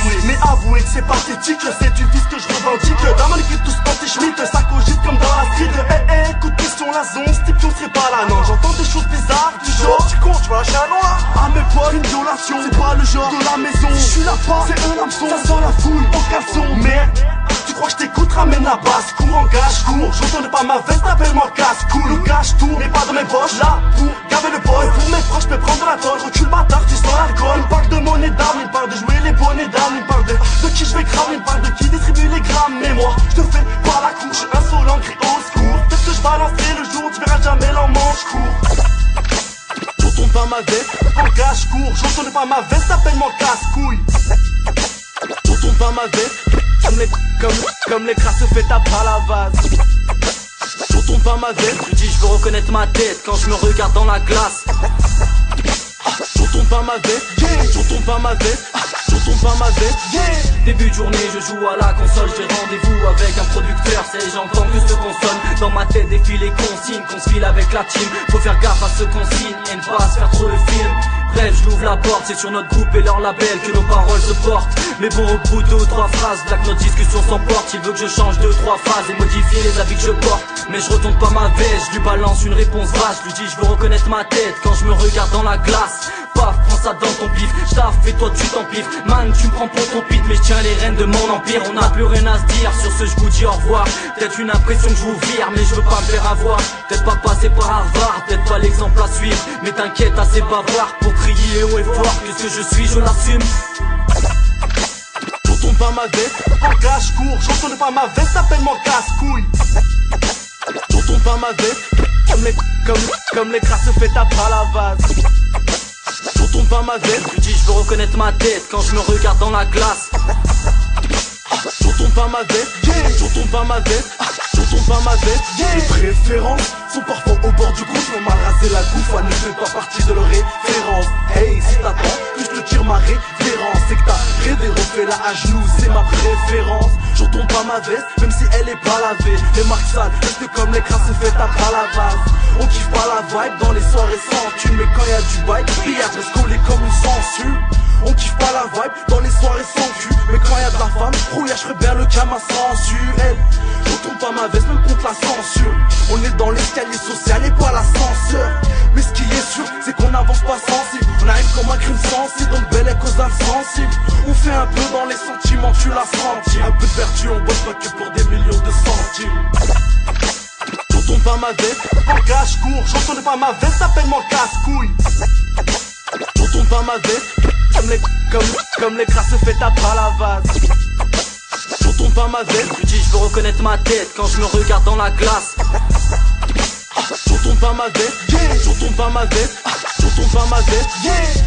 jouer. Mais avouez que c'est pathétique, c'est du vice que je revendique. Dans mon équipe tous anti-schmitt, ça cogite comme dans la street. Écoute question la zone, type on serait pas là, non. J'entends des choses bizarres, du genre tu comptes, tu vas lâcher un nom là. Ah mais pas une violation, c'est pas le genre de la maison. Si je suis là pas, c'est un hameçon, ça sent la fouille au caleçon. Merde, tu crois que je t'écoute, ramène la basse, cours en gage, cours. J'entends pas ma veste, appelle-moi casse-cool. Le cache tout, mais pas dans mes poches, là pour gaver le boy. Pour mes proches, peux prendre la toile, recule bâtard, tu sens l'alcool. Il parle de monnaie d'âme, il parle de jouer les bonnets d'âme. Il parle de qui je vais cramer, il parle de qui distribue les grammes. Mais moi, je te fais pas la couche, insolent, crie au secours. Peut-être que je balancerai le jour, tu verras jamais l'en manche court. J'entends pas ma veste, en cache court. J'entends pas ma veste, appelle-moi casse-couille. J'entends pas ma veste, comme les crasses fait taper à la vase. J'entends pas ma veste, Je dis je veux reconnaître ma tête quand je me regarde dans la glace. j'entends pas ma veste, j'entends pas ma veste, j'entends pas ma veste. Début de journée, je joue à la console, j'ai rendez-vous avec un producteur, c'est j'entends que ce qu'on sonne. Dans ma tête défilent les consignes, qu'on se file avec la team. Faut faire gaffe à ce qu'on signe et ne pas se faire trop le film. Bref, je l'ouvre la porte, c'est sur notre groupe et leur label que nos paroles se portent. Mais bon, au bout de 2 ou 3 phrases, là que notre discussion s'emporte. Il veut que je change 2 ou 3 phrases et modifier les habits que je porte. Mais je retourne pas ma veste, je lui balance une réponse vache. Je lui dis je veux reconnaître ma tête quand je me regarde dans la glace. Paf, prends ça dans ton pif, j'taffe et toi tu t'empiffes. Man, tu me prends pour ton pit, mais je tiens les rênes de mon empire. On n'a plus rien à se dire, sur ce je vous dis au revoir. Peut-être une impression que je vous vire, mais je veux pas me faire avoir. Peut-être pas passer par Harvard, peut-être pas l'exemple à suivre. Mais t'inquiète, assez bavard pour crier haut et fort que ce que je suis, je l'assume. J'entends pas ma veste, en cache court. J'entends pas ma veste, appelle-moi casse-couille. J'entends pas ma veste, comme les crasses fait taper à la vase. J'entends pas ma veste, Je dis je veux reconnaître ma tête quand je me regarde dans la glace. j'entends pas ma veste, j'entends pas ma veste, j'entends pas ma veste. Les préférences sont parfois au bord du gouffre. On m'a rasé la gouffe, elle ne fait pas partie de leur référence. Hey, si t'attends que je te tire ma référence, c'est que t'as rêvé, refait la à genoux, c'est ma préférence. J'entends pas ma veste, même si elle est pas lavée. Les marques sales, restent comme les crasses fait taper à la base. On kiffe pas la vibe dans les soirées sans thune, mais quand y'a du bail, pillage reste collé comme une censure. On kiffe pas la vibe dans les soirées sans cul, mais quand y'a de la femme, rouillage ferait bien le cam à sensuel. J'entends pas ma veste même contre la censure. On est dans l'escalier social et pas l'ascenseur. Mais ce qui est sûr, c'est qu'on avance pas sensible. On arrive comme un crime sensible, donc belle est cause insensible. On fait un peu dans les sentiments, tu l'as senti. Un peu de vertu, on bosse pas que pour des millions de centimes. J'entends pas ma veste, en cache court. J'entends pas ma veste, appelle-moi casse-couille. J'entends pas ma veste, comme les crasses fait taper à la vase. J'entends pas ma veste, Je dis je veux reconnaître ma tête quand je me regarde dans la glace. j'entends pas ma veste, j'entends pas ma veste, j'entends pas ma veste.